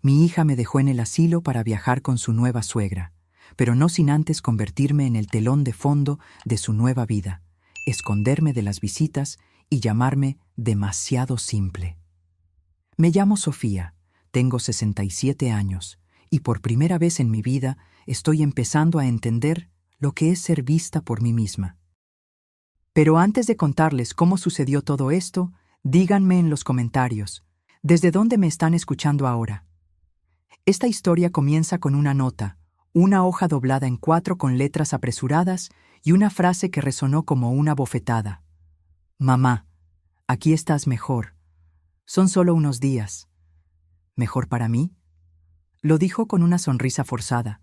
Mi hija me dejó en el asilo para viajar con su nueva suegra, pero no sin antes convertirme en el telón de fondo de su nueva vida, esconderme de las visitas y llamarme demasiado simple. Me llamo Sofía, tengo 67 años, y por primera vez en mi vida estoy empezando a entender lo que es ser vista por mí misma. Pero antes de contarles cómo sucedió todo esto, díganme en los comentarios, ¿desde dónde me están escuchando ahora? Esta historia comienza con una nota, una hoja doblada en 4 con letras apresuradas y una frase que resonó como una bofetada. Mamá, aquí estás mejor. Son solo unos días. ¿Mejor para mí? Lo dijo con una sonrisa forzada,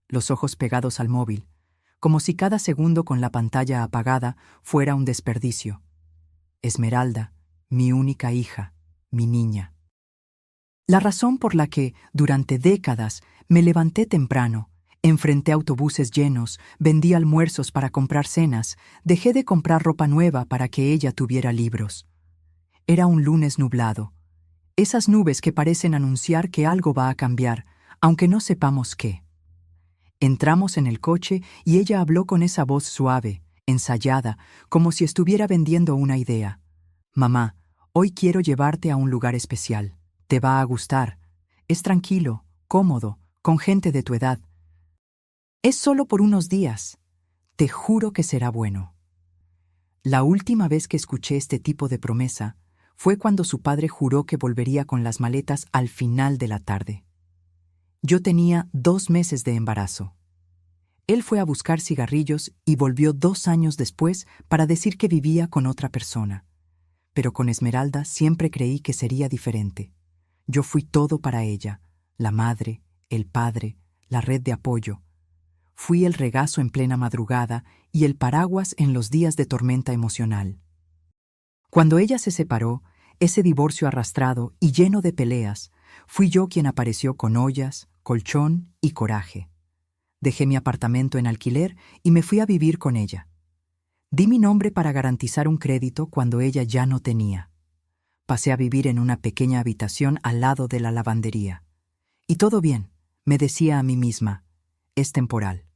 los ojos pegados al móvil, como si cada segundo con la pantalla apagada fuera un desperdicio. Esmeralda, mi única hija, mi niña. La razón por la que, durante décadas, me levanté temprano, enfrenté autobuses llenos, vendí almuerzos para comprar cenas, dejé de comprar ropa nueva para que ella tuviera libros. Era un lunes nublado. Esas nubes que parecen anunciar que algo va a cambiar, aunque no sepamos qué. Entramos en el coche y ella habló con esa voz suave, ensayada, como si estuviera vendiendo una idea. Mamá, hoy quiero llevarte a un lugar especial. Te va a gustar. Es tranquilo, cómodo, con gente de tu edad. Es solo por unos días. Te juro que será bueno. La última vez que escuché este tipo de promesa fue cuando su padre juró que volvería con las maletas al final de la tarde. Yo tenía 2 meses de embarazo. Él fue a buscar cigarrillos y volvió 2 años después para decir que vivía con otra persona. Pero con Esmeralda siempre creí que sería diferente. Yo fui todo para ella, la madre, el padre, la red de apoyo. Fui el regazo en plena madrugada y el paraguas en los días de tormenta emocional. Cuando ella se separó, ese divorcio arrastrado y lleno de peleas, fui yo quien apareció con ollas, colchón y coraje. Dejé mi apartamento en alquiler y me fui a vivir con ella. Di mi nombre para garantizar un crédito cuando ella ya no tenía. Pasé a vivir en una pequeña habitación al lado de la lavandería. Y todo bien, me decía a mí misma, es temporal.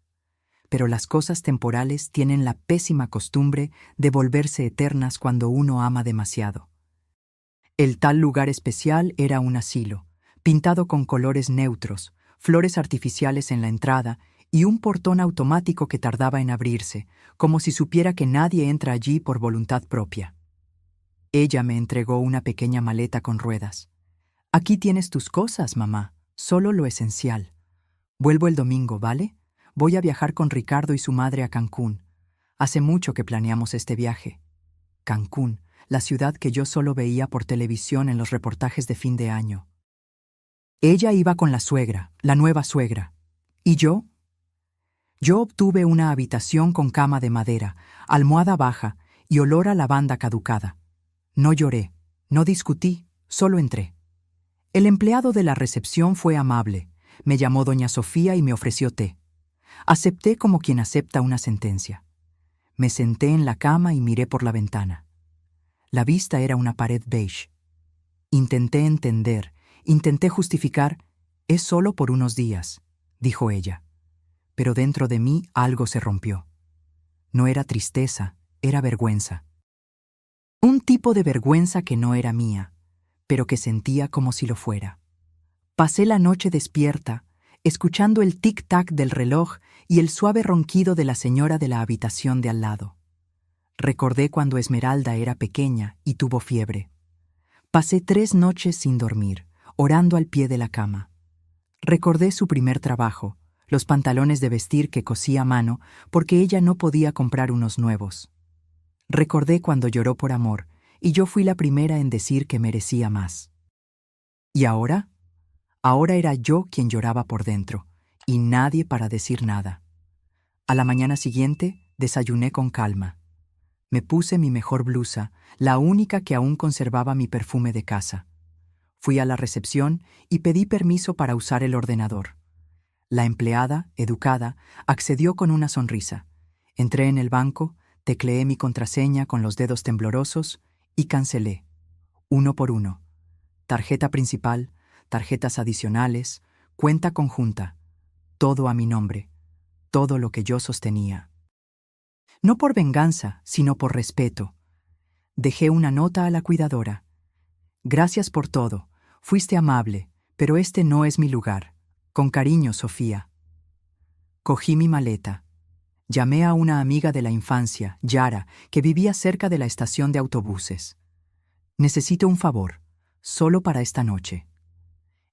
Pero las cosas temporales tienen la pésima costumbre de volverse eternas cuando uno ama demasiado. El tal lugar especial era un asilo, pintado con colores neutros, flores artificiales en la entrada y un portón automático que tardaba en abrirse, como si supiera que nadie entra allí por voluntad propia. Ella me entregó una pequeña maleta con ruedas. Aquí tienes tus cosas, mamá, solo lo esencial. Vuelvo el domingo, ¿vale? Voy a viajar con Ricardo y su madre a Cancún. Hace mucho que planeamos este viaje. Cancún, la ciudad que yo solo veía por televisión en los reportajes de fin de año. Ella iba con la suegra, la nueva suegra. ¿Y yo? Yo obtuve una habitación con cama de madera, almohada baja y olor a lavanda caducada. No lloré, no discutí, solo entré. El empleado de la recepción fue amable. Me llamó doña Sofía y me ofreció té. Acepté como quien acepta una sentencia. Me senté en la cama y miré por la ventana. La vista era una pared beige. Intenté entender, intenté justificar. Es solo por unos días, dijo ella. Pero dentro de mí algo se rompió. No era tristeza, era vergüenza. Un tipo de vergüenza que no era mía, pero que sentía como si lo fuera. Pasé la noche despierta, escuchando el tic-tac del reloj y el suave ronquido de la señora de la habitación de al lado. Recordé cuando Esmeralda era pequeña y tuvo fiebre. Pasé 3 noches sin dormir, orando al pie de la cama. Recordé su primer trabajo, los pantalones de vestir que cosía a mano porque ella no podía comprar unos nuevos. Recordé cuando lloró por amor y yo fui la primera en decir que merecía más. ¿Y ahora? Ahora era yo quien lloraba por dentro y nadie para decir nada. A la mañana siguiente desayuné con calma. Me puse mi mejor blusa, la única que aún conservaba mi perfume de casa. Fui a la recepción y pedí permiso para usar el ordenador. La empleada, educada, accedió con una sonrisa. Entré en el banco, tecleé mi contraseña con los dedos temblorosos y cancelé, uno por uno. Tarjeta principal, tarjetas adicionales, cuenta conjunta, todo a mi nombre, todo lo que yo sostenía. No por venganza, sino por respeto. Dejé una nota a la cuidadora. Gracias por todo, fuiste amable, pero este no es mi lugar. Con cariño, Sofía. Cogí mi maleta. Llamé a una amiga de la infancia, Yara, que vivía cerca de la estación de autobuses. Necesito un favor, solo para esta noche.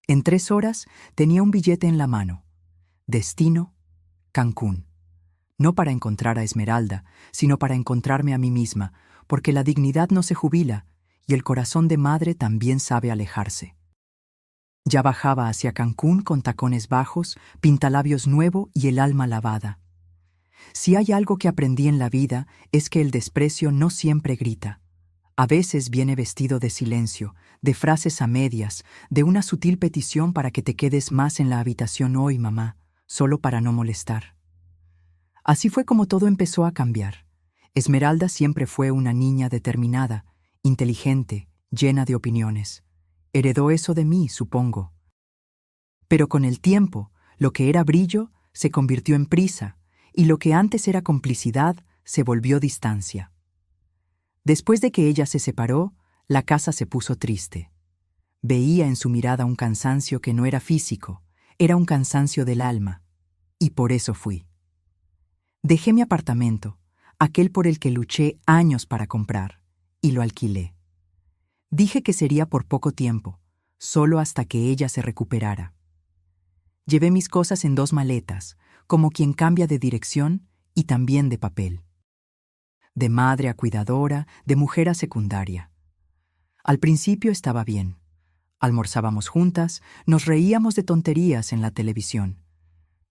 En 3 horas tenía un billete en la mano. Destino, Cancún. No para encontrar a Esmeralda, sino para encontrarme a mí misma, porque la dignidad no se jubila y el corazón de madre también sabe alejarse. Ya bajaba hacia Cancún con tacones bajos, pintalabios nuevo y el alma lavada. Si hay algo que aprendí en la vida es que el desprecio no siempre grita. A veces viene vestido de silencio, de frases a medias, de una sutil petición para que te quedes más en la habitación hoy, mamá, solo para no molestar. Así fue como todo empezó a cambiar. Esmeralda siempre fue una niña determinada, inteligente, llena de opiniones. Heredó eso de mí, supongo. Pero con el tiempo, lo que era brillo se convirtió en prisa, y lo que antes era complicidad se volvió distancia. Después de que ella se separó, la casa se puso triste. Veía en su mirada un cansancio que no era físico, era un cansancio del alma, y por eso fui. Dejé mi apartamento, aquel por el que luché años para comprar, y lo alquilé. Dije que sería por poco tiempo, solo hasta que ella se recuperara. Llevé mis cosas en 2 maletas, como quien cambia de dirección y también de papel. De madre a cuidadora, de mujer a secundaria. Al principio estaba bien. Almorzábamos juntas, nos reíamos de tonterías en la televisión.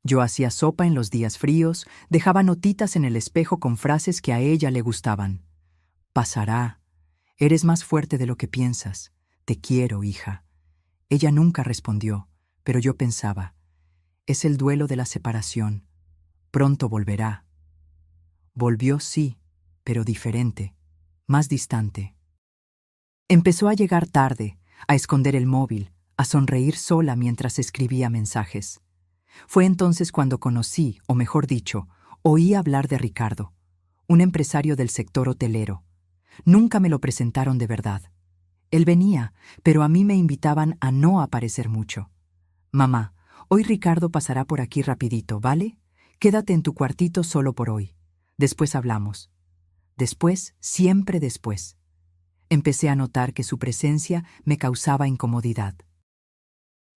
Yo hacía sopa en los días fríos, dejaba notitas en el espejo con frases que a ella le gustaban. Pasará. Eres más fuerte de lo que piensas. Te quiero, hija. Ella nunca respondió, pero yo pensaba, es el duelo de la separación. Pronto volverá. Volvió, sí, pero diferente, más distante. Empezó a llegar tarde, a esconder el móvil, a sonreír sola mientras escribía mensajes. Fue entonces cuando conocí, o mejor dicho, oí hablar de Ricardo, un empresario del sector hotelero. Nunca me lo presentaron de verdad. Él venía, pero a mí me invitaban a no aparecer mucho. Mamá, hoy Ricardo pasará por aquí rapidito, ¿vale? Quédate en tu cuartito solo por hoy. Después hablamos. Después, siempre después. Empecé a notar que su presencia me causaba incomodidad.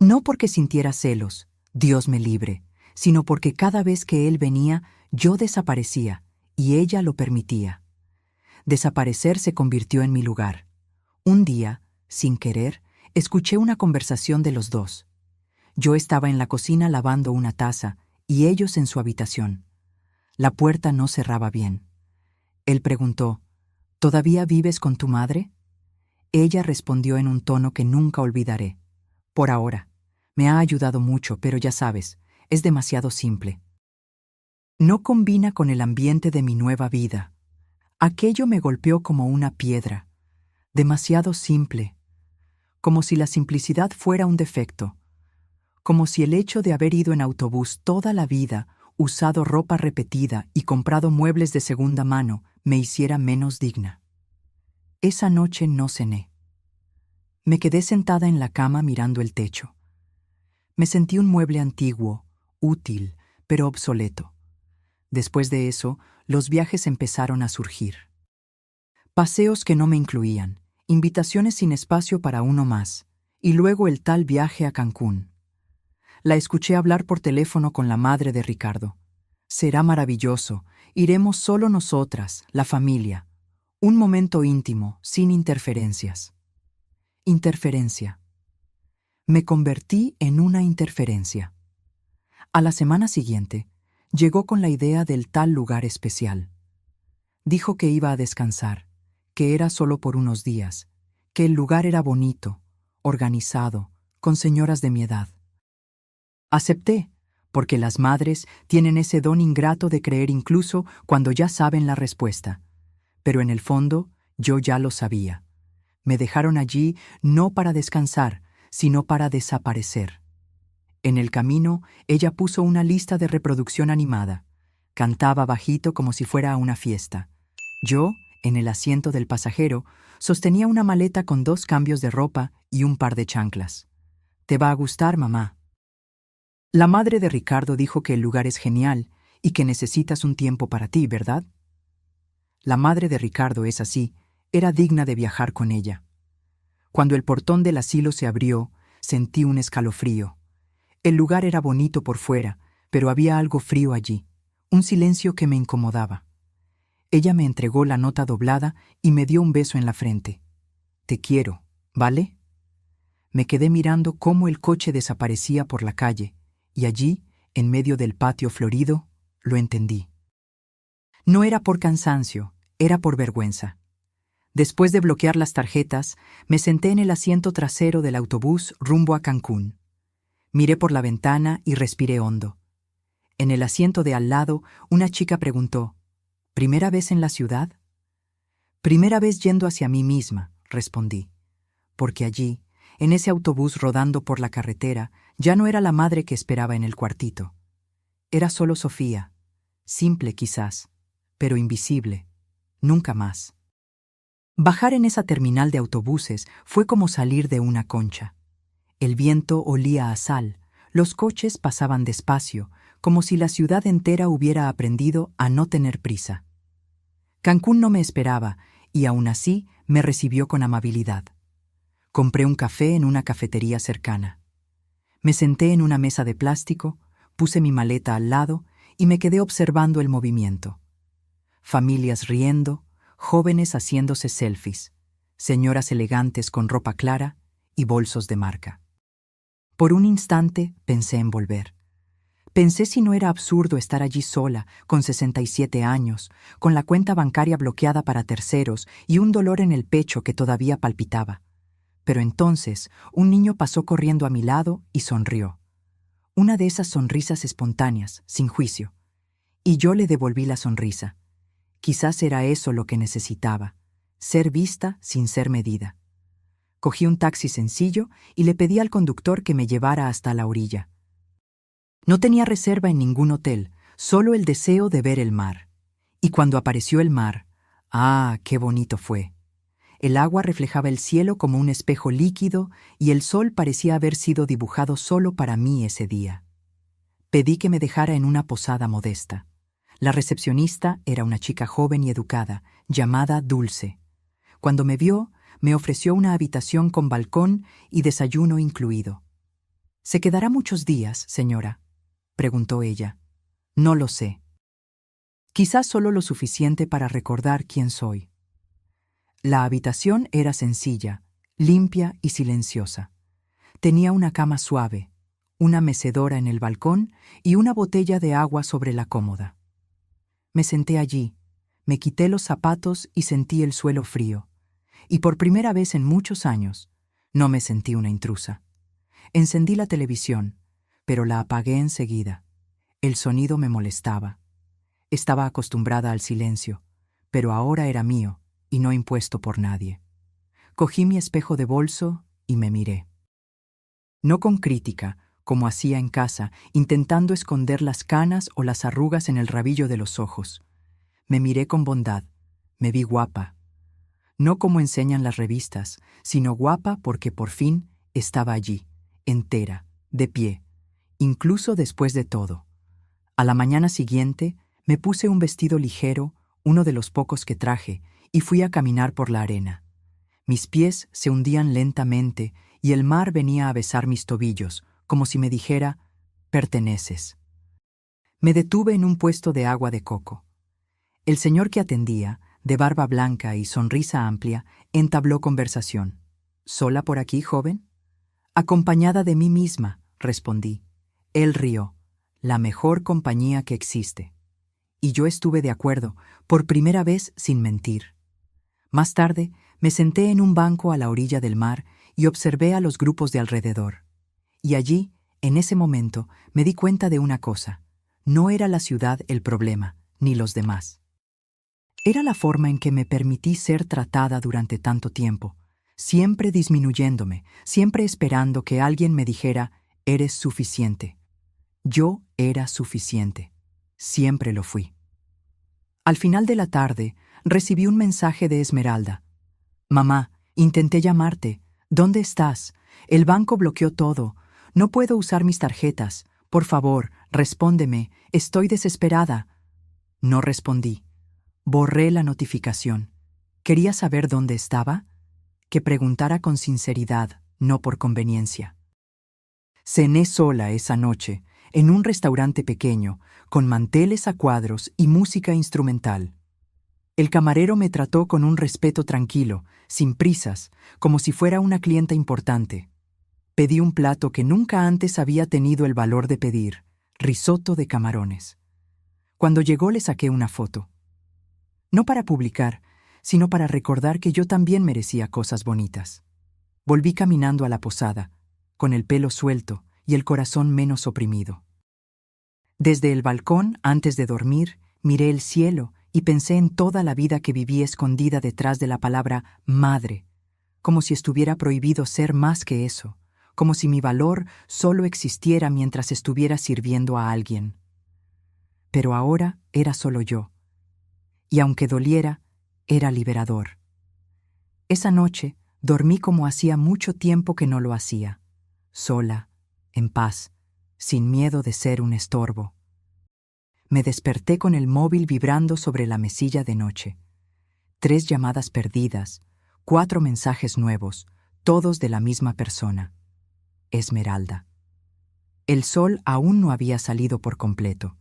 No porque sintiera celos, Dios me libre, sino porque cada vez que él venía, yo desaparecía, y ella lo permitía. Desaparecer se convirtió en mi lugar. Un día, sin querer, escuché una conversación de los dos. Yo estaba en la cocina lavando una taza, y ellos en su habitación. La puerta no cerraba bien. Él preguntó, ¿todavía vives con tu madre? Ella respondió en un tono que nunca olvidaré. Por ahora. Me ha ayudado mucho, pero ya sabes, es demasiado simple. No combina con el ambiente de mi nueva vida. Aquello me golpeó como una piedra. Demasiado simple. Como si la simplicidad fuera un defecto. Como si el hecho de haber ido en autobús toda la vida, usado ropa repetida y comprado muebles de segunda mano, me hiciera menos digna. Esa noche no cené. Me quedé sentada en la cama mirando el techo. Me sentí un mueble antiguo, útil, pero obsoleto. Después de eso, los viajes empezaron a surgir. Paseos que no me incluían, invitaciones sin espacio para uno más, y luego el tal viaje a Cancún. La escuché hablar por teléfono con la madre de Ricardo. Será maravilloso, iremos solo nosotras, la familia. Un momento íntimo, sin interferencias. Interferencia. Me convertí en una interferencia. A la semana siguiente, llegó con la idea del tal lugar especial. Dijo que iba a descansar, que era solo por unos días, que el lugar era bonito, organizado, con señoras de mi edad. Acepté, porque las madres tienen ese don ingrato de creer incluso cuando ya saben la respuesta. Pero en el fondo, yo ya lo sabía. Me dejaron allí no para descansar, sino para desaparecer. En el camino, ella puso una lista de reproducción animada. Cantaba bajito como si fuera a una fiesta. Yo, en el asiento del pasajero, sostenía una maleta con 2 cambios de ropa y un par de chanclas. «Te va a gustar, mamá». La madre de Ricardo dijo que el lugar es genial y que necesitas un tiempo para ti, ¿verdad? La madre de Ricardo es así, era digna de viajar con ella. Cuando el portón del asilo se abrió, sentí un escalofrío. El lugar era bonito por fuera, pero había algo frío allí, un silencio que me incomodaba. Ella me entregó la nota doblada y me dio un beso en la frente. «Te quiero, ¿vale?» Me quedé mirando cómo el coche desaparecía por la calle, y allí, en medio del patio florido, lo entendí. No era por cansancio, era por vergüenza. Después de bloquear las tarjetas, me senté en el asiento trasero del autobús rumbo a Cancún. Miré por la ventana y respiré hondo. En el asiento de al lado, una chica preguntó, «¿Primera vez en la ciudad?» «Primera vez yendo hacia mí misma», respondí. Porque allí, en ese autobús rodando por la carretera, ya no era la madre que esperaba en el cuartito. Era solo Sofía, simple quizás, pero invisible, nunca más. Bajar en esa terminal de autobuses fue como salir de una concha. El viento olía a sal, los coches pasaban despacio, como si la ciudad entera hubiera aprendido a no tener prisa. Cancún no me esperaba y aún así me recibió con amabilidad. Compré un café en una cafetería cercana. Me senté en una mesa de plástico, puse mi maleta al lado y me quedé observando el movimiento. Familias riendo, jóvenes haciéndose selfies, señoras elegantes con ropa clara y bolsos de marca. Por un instante pensé en volver. Pensé si no era absurdo estar allí sola, con 67 años, con la cuenta bancaria bloqueada para terceros y un dolor en el pecho que todavía palpitaba. Pero entonces un niño pasó corriendo a mi lado y sonrió. Una de esas sonrisas espontáneas, sin juicio. Y yo le devolví la sonrisa. Quizás era eso lo que necesitaba, ser vista sin ser medida. Cogí un taxi sencillo y le pedí al conductor que me llevara hasta la orilla. No tenía reserva en ningún hotel, solo el deseo de ver el mar. Y cuando apareció el mar, ¡ah, qué bonito fue! El agua reflejaba el cielo como un espejo líquido y el sol parecía haber sido dibujado solo para mí ese día. Pedí que me dejara en una posada modesta. La recepcionista era una chica joven y educada, llamada Dulce. Cuando me vio, me ofreció una habitación con balcón y desayuno incluido. «¿Se quedará muchos días, señora?», preguntó ella. «No lo sé. Quizás solo lo suficiente para recordar quién soy». La habitación era sencilla, limpia y silenciosa. Tenía una cama suave, una mecedora en el balcón y una botella de agua sobre la cómoda. Me senté allí, me quité los zapatos y sentí el suelo frío. Y por primera vez en muchos años, no me sentí una intrusa. Encendí la televisión, pero la apagué enseguida. El sonido me molestaba. Estaba acostumbrada al silencio, pero ahora era mío y no impuesto por nadie. Cogí mi espejo de bolso y me miré. No con crítica, como hacía en casa, intentando esconder las canas o las arrugas en el rabillo de los ojos. Me miré con bondad, me vi guapa. No como enseñan las revistas, sino guapa porque por fin estaba allí, entera, de pie, incluso después de todo. A la mañana siguiente me puse un vestido ligero, uno de los pocos que traje, y fui a caminar por la arena. Mis pies se hundían lentamente y el mar venía a besar mis tobillos, como si me dijera, «perteneces». Me detuve en un puesto de agua de coco. El señor que atendía, de barba blanca y sonrisa amplia, entabló conversación. «¿Sola por aquí, joven?» «Acompañada de mí misma», respondí. Él rió. «La mejor compañía que existe». Y yo estuve de acuerdo, por primera vez sin mentir. Más tarde, me senté en un banco a la orilla del mar y observé a los grupos de alrededor. Y allí, en ese momento, me di cuenta de una cosa. No era la ciudad el problema, ni los demás. Era la forma en que me permití ser tratada durante tanto tiempo, siempre disminuyéndome, siempre esperando que alguien me dijera, eres suficiente. Yo era suficiente. Siempre lo fui. Al final de la tarde, recibí un mensaje de Esmeralda. Mamá, intenté llamarte. ¿Dónde estás? El banco bloqueó todo. No puedo usar mis tarjetas. Por favor, respóndeme. Estoy desesperada. No respondí. Borré la notificación. ¿Quería saber dónde estaba? Que preguntara con sinceridad, no por conveniencia. Cené sola esa noche, en un restaurante pequeño, con manteles a cuadros y música instrumental. El camarero me trató con un respeto tranquilo, sin prisas, como si fuera una clienta importante. Pedí un plato que nunca antes había tenido el valor de pedir, risotto de camarones. Cuando llegó le saqué una foto. No para publicar, sino para recordar que yo también merecía cosas bonitas. Volví caminando a la posada, con el pelo suelto y el corazón menos oprimido. Desde el balcón, antes de dormir, miré el cielo y pensé en toda la vida que viví escondida detrás de la palabra madre, como si estuviera prohibido ser más que eso, como si mi valor solo existiera mientras estuviera sirviendo a alguien. Pero ahora era solo yo, y aunque doliera, era liberador. Esa noche dormí como hacía mucho tiempo que no lo hacía, sola, en paz, sin miedo de ser un estorbo. Me desperté con el móvil vibrando sobre la mesilla de noche. 3 llamadas perdidas, 4 mensajes nuevos, todos de la misma persona. Esmeralda. El sol aún no había salido por completo.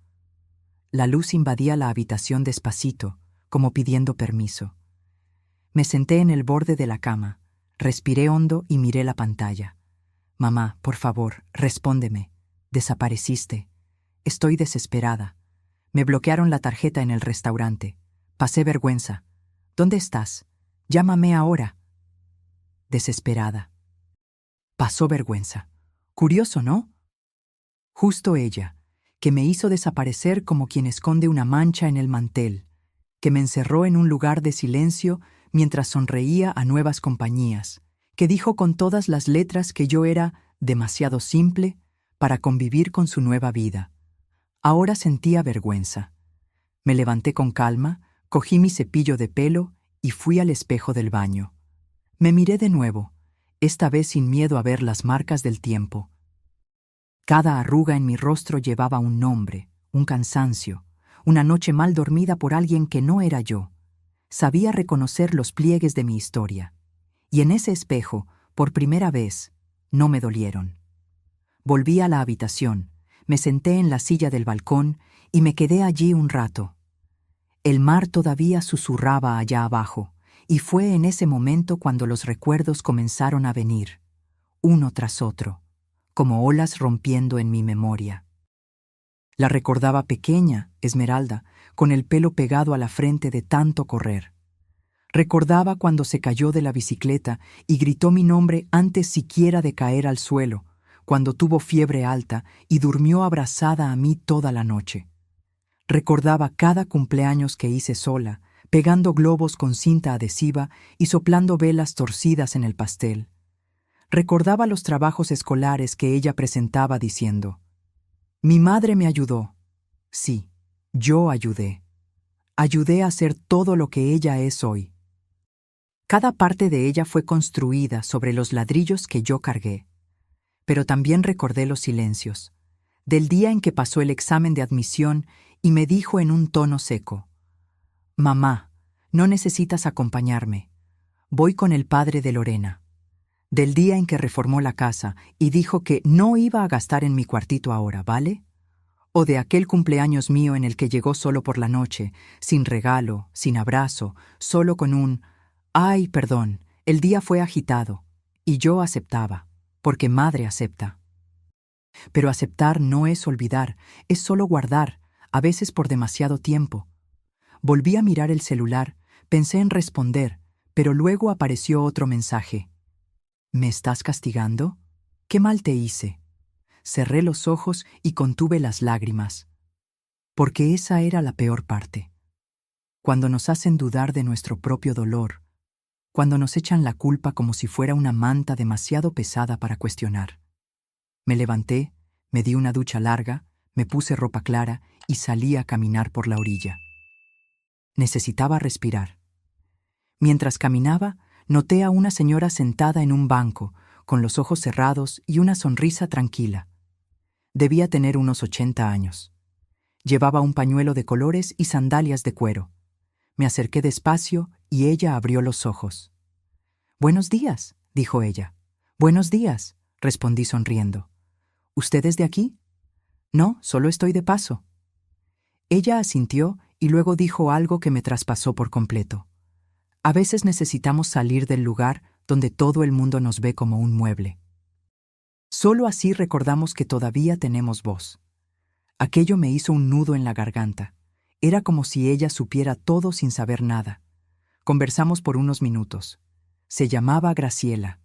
La luz invadía la habitación despacito, como pidiendo permiso. Me senté en el borde de la cama, respiré hondo y miré la pantalla. Mamá, por favor, respóndeme. Desapareciste. Estoy desesperada. Me bloquearon la tarjeta en el restaurante. Pasé vergüenza. ¿Dónde estás? Llámame ahora. Desesperada. Pasó vergüenza. Curioso, ¿no? Justo ella, que me hizo desaparecer como quien esconde una mancha en el mantel, que me encerró en un lugar de silencio mientras sonreía a nuevas compañías, que dijo con todas las letras que yo era demasiado simple para convivir con su nueva vida. Ahora sentía vergüenza. Me levanté con calma, cogí mi cepillo de pelo y fui al espejo del baño. Me miré de nuevo, esta vez sin miedo a ver las marcas del tiempo. Cada arruga en mi rostro llevaba un nombre, un cansancio, una noche mal dormida por alguien que no era yo. Sabía reconocer los pliegues de mi historia. Y en ese espejo, por primera vez, no me dolieron. Volví a la habitación, me senté en la silla del balcón y me quedé allí un rato. El mar todavía susurraba allá abajo, y fue en ese momento cuando los recuerdos comenzaron a venir, uno tras otro, como olas rompiendo en mi memoria. La recordaba pequeña, Esmeralda, con el pelo pegado a la frente de tanto correr. Recordaba cuando se cayó de la bicicleta y gritó mi nombre antes siquiera de caer al suelo, cuando tuvo fiebre alta y durmió abrazada a mí toda la noche. Recordaba cada cumpleaños que hice sola, pegando globos con cinta adhesiva y soplando velas torcidas en el pastel. Recordaba los trabajos escolares que ella presentaba diciendo: «Mi madre me ayudó». Sí, yo ayudé. Ayudé a ser todo lo que ella es hoy. Cada parte de ella fue construida sobre los ladrillos que yo cargué. Pero también recordé los silencios, del día en que pasó el examen de admisión y me dijo en un tono seco: «Mamá, no necesitas acompañarme. Voy con el padre de Lorena». Del día en que reformó la casa y dijo que no iba a gastar en mi cuartito ahora, ¿vale? O de aquel cumpleaños mío en el que llegó solo por la noche, sin regalo, sin abrazo, solo con un «Ay, perdón, el día fue agitado». Y yo aceptaba, porque madre acepta. Pero aceptar no es olvidar, es solo guardar, a veces por demasiado tiempo. Volví a mirar el celular, pensé en responder, pero luego apareció otro mensaje. «¿Me estás castigando? ¿Qué mal te hice?». Cerré los ojos y contuve las lágrimas. Porque esa era la peor parte. Cuando nos hacen dudar de nuestro propio dolor, cuando nos echan la culpa como si fuera una manta demasiado pesada para cuestionar. Me levanté, me di una ducha larga, me puse ropa clara y salí a caminar por la orilla. Necesitaba respirar. Mientras caminaba, noté a una señora sentada en un banco, con los ojos cerrados y una sonrisa tranquila. Debía tener unos 80 años. Llevaba un pañuelo de colores y sandalias de cuero. Me acerqué despacio y ella abrió los ojos. «Buenos días», dijo ella. «Buenos días», respondí sonriendo. «¿Usted es de aquí?» «No, solo estoy de paso». Ella asintió y luego dijo algo que me traspasó por completo. A veces necesitamos salir del lugar donde todo el mundo nos ve como un mueble. Solo así recordamos que todavía tenemos voz. Aquello me hizo un nudo en la garganta. Era como si ella supiera todo sin saber nada. Conversamos por unos minutos. Se llamaba Graciela.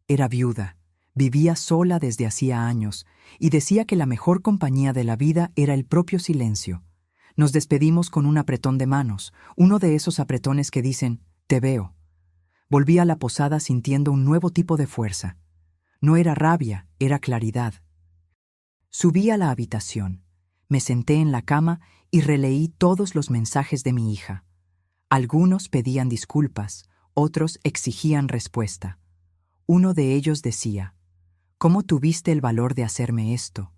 Era viuda. Vivía sola desde hacía años y decía que la mejor compañía de la vida era el propio silencio. Nos despedimos con un apretón de manos, uno de esos apretones que dicen, «Te veo». Volví a la posada sintiendo un nuevo tipo de fuerza. No era rabia, era claridad. Subí a la habitación. Me senté en la cama y releí todos los mensajes de mi hija. Algunos pedían disculpas, otros exigían respuesta. Uno de ellos decía, «¿Cómo tuviste el valor de hacerme esto?»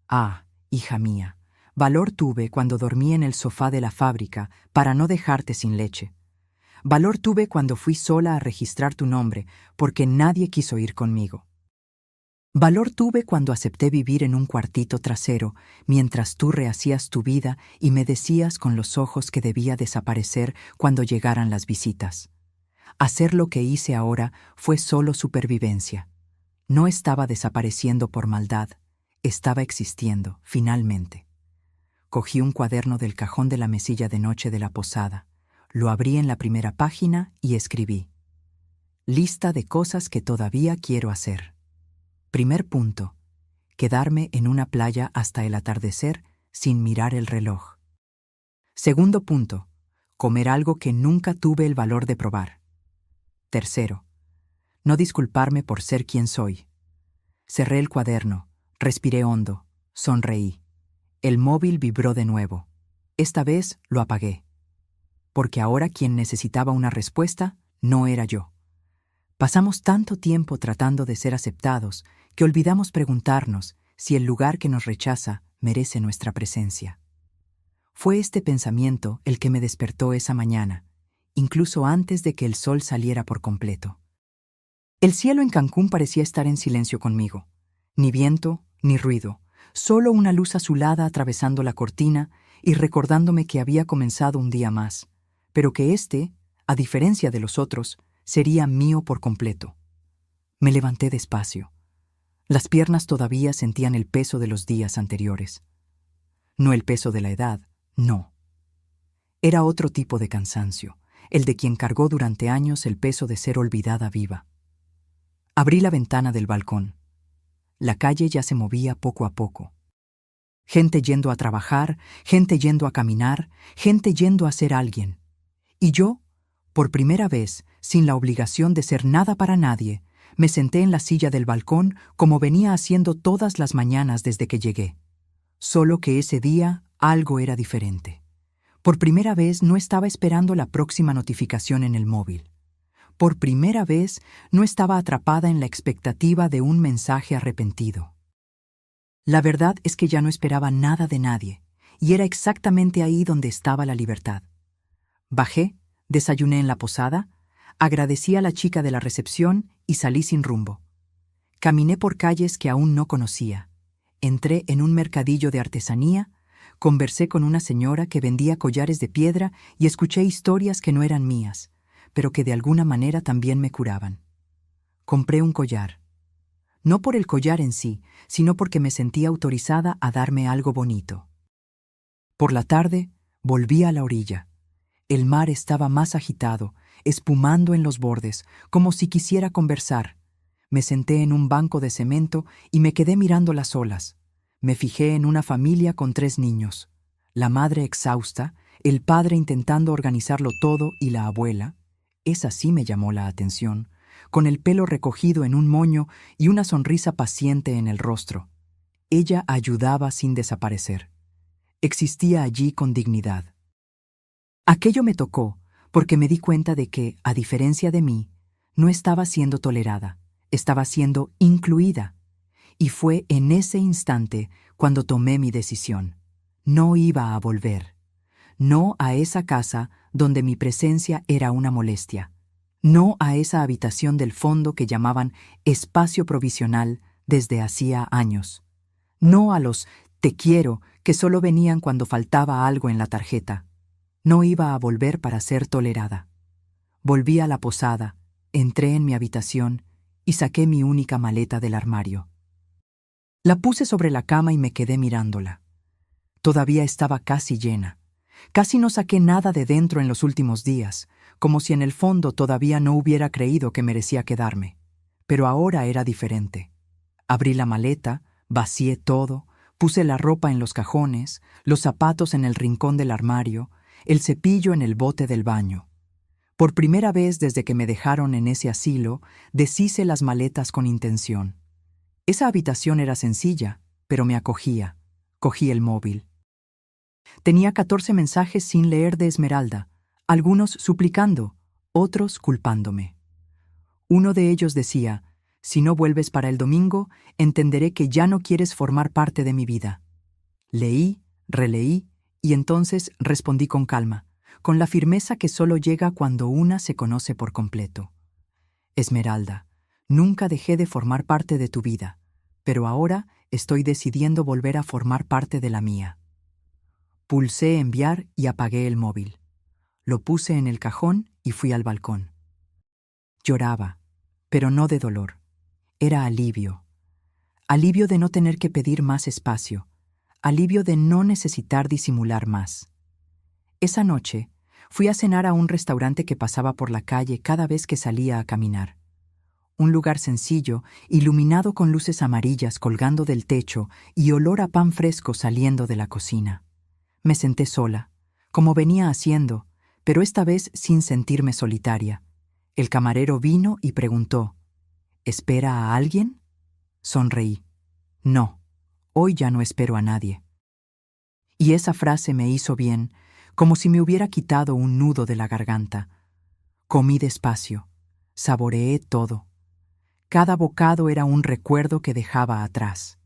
«Ah, hija mía, valor tuve cuando dormí en el sofá de la fábrica para no dejarte sin leche. Valor tuve cuando fui sola a registrar tu nombre porque nadie quiso ir conmigo. Valor tuve cuando acepté vivir en un cuartito trasero mientras tú rehacías tu vida y me decías con los ojos que debía desaparecer cuando llegaran las visitas. Hacer lo que hice ahora fue solo supervivencia. No estaba desapareciendo por maldad, estaba existiendo, finalmente». Cogí un cuaderno del cajón de la mesilla de noche de la posada. Lo abrí en la primera página y escribí: «Lista de cosas que todavía quiero hacer. Primer punto, quedarme en una playa hasta el atardecer sin mirar el reloj. Segundo punto, comer algo que nunca tuve el valor de probar. Tercero, no disculparme por ser quien soy». Cerré el cuaderno, respiré hondo, sonreí. El móvil vibró de nuevo. Esta vez lo apagué. Porque ahora quien necesitaba una respuesta no era yo. Pasamos tanto tiempo tratando de ser aceptados que olvidamos preguntarnos si el lugar que nos rechaza merece nuestra presencia. Fue este pensamiento el que me despertó esa mañana, incluso antes de que el sol saliera por completo. El cielo en Cancún parecía estar en silencio conmigo. Ni viento, ni ruido, solo una luz azulada atravesando la cortina y recordándome que había comenzado un día más, pero que a diferencia de los otros, sería mío por completo. Me levanté despacio. Las piernas todavía sentían el peso de los días anteriores. No el peso de la edad, no. Era otro tipo de cansancio, el de quien cargó durante años el peso de ser olvidada viva. Abrí la ventana del balcón. La calle ya se movía poco a poco. Gente yendo a trabajar, gente yendo a caminar, gente yendo a ser alguien. Y yo, por primera vez, sin la obligación de ser nada para nadie, me senté en la silla del balcón como venía haciendo todas las mañanas desde que llegué. Solo que ese día algo era diferente. Por primera vez no estaba esperando la próxima notificación en el móvil. Por primera vez no estaba atrapada en la expectativa de un mensaje arrepentido. La verdad es que ya no esperaba nada de nadie, y era exactamente ahí donde estaba la libertad. Bajé, desayuné en la posada, agradecí a la chica de la recepción y salí sin rumbo. Caminé por calles que aún no conocía. Entré en un mercadillo de artesanía, conversé con una señora que vendía collares de piedra y escuché historias que no eran mías, pero que de alguna manera también me curaban. Compré un collar. No por el collar en sí, sino porque me sentía autorizada a darme algo bonito. Por la tarde, volví a la orilla. El mar estaba más agitado, espumando en los bordes, como si quisiera conversar. Me senté en un banco de cemento y me quedé mirando las olas. Me fijé en una familia con 3 niños. La madre exhausta, el padre intentando organizarlo todo y la abuela, Esa sí me llamó la atención, con el pelo recogido en un moño y una sonrisa paciente en el rostro. Ella ayudaba sin desaparecer. Existía allí con dignidad. Aquello me tocó porque me di cuenta de que, a diferencia de mí, no estaba siendo tolerada, estaba siendo incluida. Y fue en ese instante cuando tomé mi decisión. No iba a volver. No a esa casa donde mi presencia era una molestia. No a esa habitación del fondo que llamaban espacio provisional desde hacía años. No a los «te quiero» que solo venían cuando faltaba algo en la tarjeta. No iba a volver para ser tolerada. Volví a la posada, entré en mi habitación y saqué mi única maleta del armario. La puse sobre la cama y me quedé mirándola. Todavía estaba casi llena. Casi no saqué nada de dentro en los últimos días, como si en el fondo todavía no hubiera creído que merecía quedarme. Pero ahora era diferente. Abrí la maleta, vacié todo, puse la ropa en los cajones, los zapatos en el rincón del armario, el cepillo en el bote del baño. Por primera vez desde que me dejaron en ese asilo, deshice las maletas con intención. Esa habitación era sencilla, pero me acogía. Cogí el móvil. Tenía 14 mensajes sin leer de Esmeralda, algunos suplicando, otros culpándome. Uno de ellos decía: «Si no vuelves para el domingo, entenderé que ya no quieres formar parte de mi vida». Leí, releí, y entonces respondí con calma, con la firmeza que solo llega cuando una se conoce por completo. «Esmeralda, nunca dejé de formar parte de tu vida, pero ahora estoy decidiendo volver a formar parte de la mía». Pulsé enviar y apagué el móvil. Lo puse en el cajón y fui al balcón. Lloraba, pero no de dolor. Era alivio. Alivio de no tener que pedir más espacio. Alivio de no necesitar disimular más. Esa noche, fui a cenar a un restaurante que pasaba por la calle cada vez que salía a caminar. Un lugar sencillo, iluminado con luces amarillas colgando del techo y olor a pan fresco saliendo de la cocina. Me senté sola, como venía haciendo, pero esta vez sin sentirme solitaria. El camarero vino y preguntó: «¿Espera a alguien?» Sonreí. «No, hoy ya no espero a nadie». Y esa frase me hizo bien, como si me hubiera quitado un nudo de la garganta. Comí despacio, saboreé todo. Cada bocado era un recuerdo que dejaba atrás.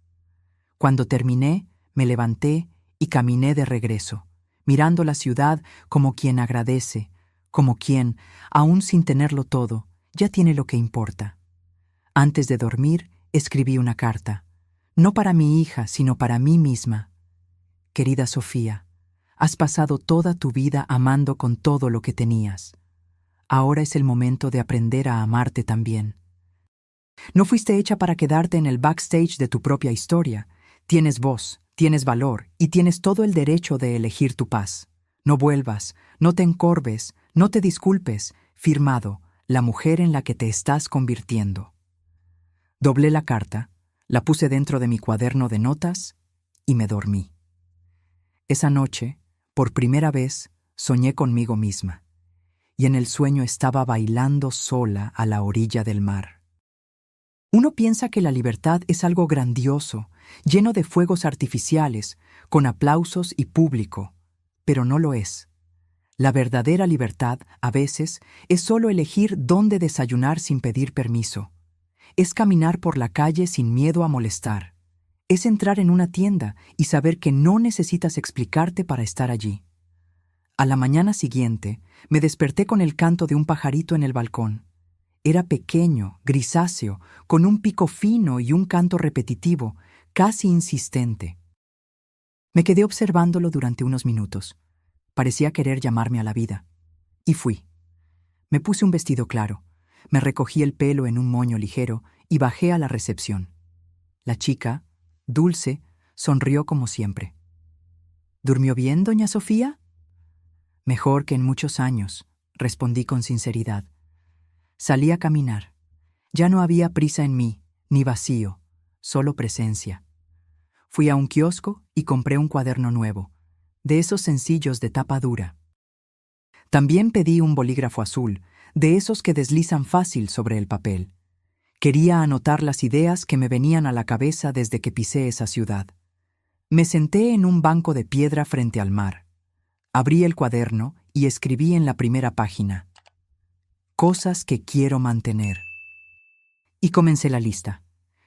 Cuando terminé, me levanté y caminé de regreso, mirando la ciudad como quien agradece, como quien, aún sin tenerlo todo, ya tiene lo que importa. Antes de dormir, escribí una carta, no para mi hija, sino para mí misma. «Querida Sofía, has pasado toda tu vida amando con todo lo que tenías. Ahora es el momento de aprender a amarte también. No fuiste hecha para quedarte en el backstage de tu propia historia. Tienes voz, tienes valor y tienes todo el derecho de elegir tu paz. No vuelvas, no te encorves, no te disculpes. Firmado, la mujer en la que te estás convirtiendo». Doblé la carta, la puse dentro de mi cuaderno de notas y me dormí. Esa noche, por primera vez, soñé conmigo misma, y en el sueño estaba bailando sola a la orilla del mar. Uno piensa que la libertad es algo grandioso, lleno de fuegos artificiales, con aplausos y público, pero no lo es. La verdadera libertad, a veces, es solo elegir dónde desayunar sin pedir permiso. Es caminar por la calle sin miedo a molestar. Es entrar en una tienda y saber que no necesitas explicarte para estar allí. A la mañana siguiente, me desperté con el canto de un pajarito en el balcón. Era pequeño, grisáceo, con un pico fino y un canto repetitivo, casi insistente. Me quedé observándolo durante unos minutos. Parecía querer llamarme a la vida. Y fui. Me puse un vestido claro, me recogí el pelo en un moño ligero y bajé a la recepción. La chica, dulce, sonrió como siempre. «¿Durmió bien, doña Sofía?» «Mejor que en muchos años», respondí con sinceridad. Salí a caminar. Ya no había prisa en mí, ni vacío, solo presencia. Fui a un kiosco y compré un cuaderno nuevo, de esos sencillos de tapa dura. También pedí un bolígrafo azul, de esos que deslizan fácil sobre el papel. Quería anotar las ideas que me venían a la cabeza desde que pisé esa ciudad. Me senté en un banco de piedra frente al mar. Abrí el cuaderno y escribí en la primera página: cosas que quiero mantener. Y comencé la lista.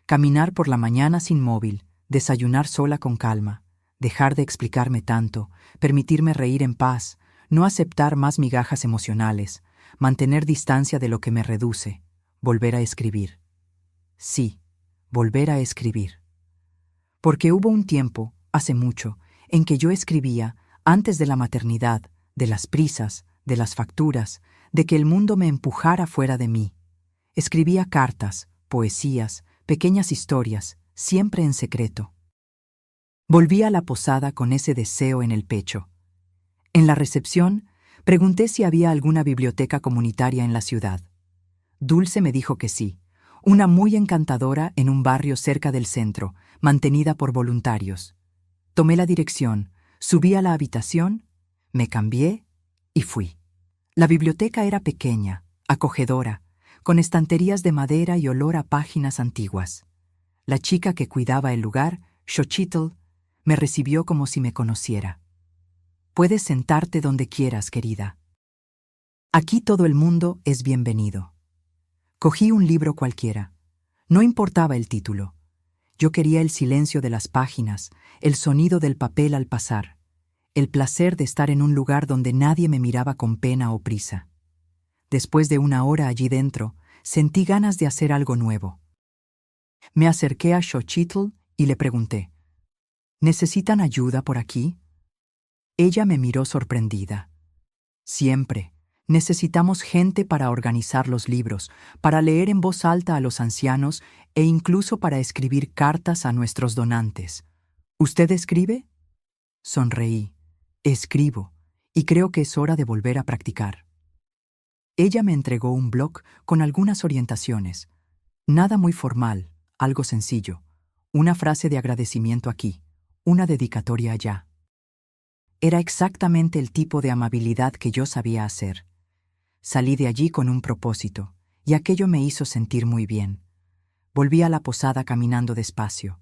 Caminar por la mañana sin móvil, desayunar sola con calma, dejar de explicarme tanto, permitirme reír en paz, no aceptar más migajas emocionales, mantener distancia de lo que me reduce, volver a escribir. Sí, volver a escribir. Porque hubo un tiempo, hace mucho, en que yo escribía antes de la maternidad, de las prisas, de las facturas, de que el mundo me empujara fuera de mí. Escribía cartas, poesías, pequeñas historias, siempre en secreto. Volví a la posada con ese deseo en el pecho. En la recepción, pregunté si había alguna biblioteca comunitaria en la ciudad. Dulce me dijo que sí, una muy encantadora en un barrio cerca del centro, mantenida por voluntarios. Tomé la dirección, subí a la habitación, me cambié y fui. La biblioteca era pequeña, acogedora, con estanterías de madera y olor a páginas antiguas. La chica que cuidaba el lugar, Xochitl, me recibió como si me conociera. Puedes sentarte donde quieras, querida. Aquí todo el mundo es bienvenido. Cogí un libro cualquiera. No importaba el título. Yo quería el silencio de las páginas, el sonido del papel al pasar, el placer de estar en un lugar donde nadie me miraba con pena o prisa. Después de una hora allí dentro, sentí ganas de hacer algo nuevo. Me acerqué a Xochitl y le pregunté: ¿necesitan ayuda por aquí? Ella me miró sorprendida. Siempre. Necesitamos gente para organizar los libros, para leer en voz alta a los ancianos e incluso para escribir cartas a nuestros donantes. ¿Usted escribe? Sonreí. Escribo, y creo que es hora de volver a practicar. Ella me entregó un blog con algunas orientaciones. Nada muy formal, algo sencillo. Una frase de agradecimiento aquí, una dedicatoria allá. Era exactamente el tipo de amabilidad que yo sabía hacer. Salí de allí con un propósito, y aquello me hizo sentir muy bien. Volví a la posada caminando despacio.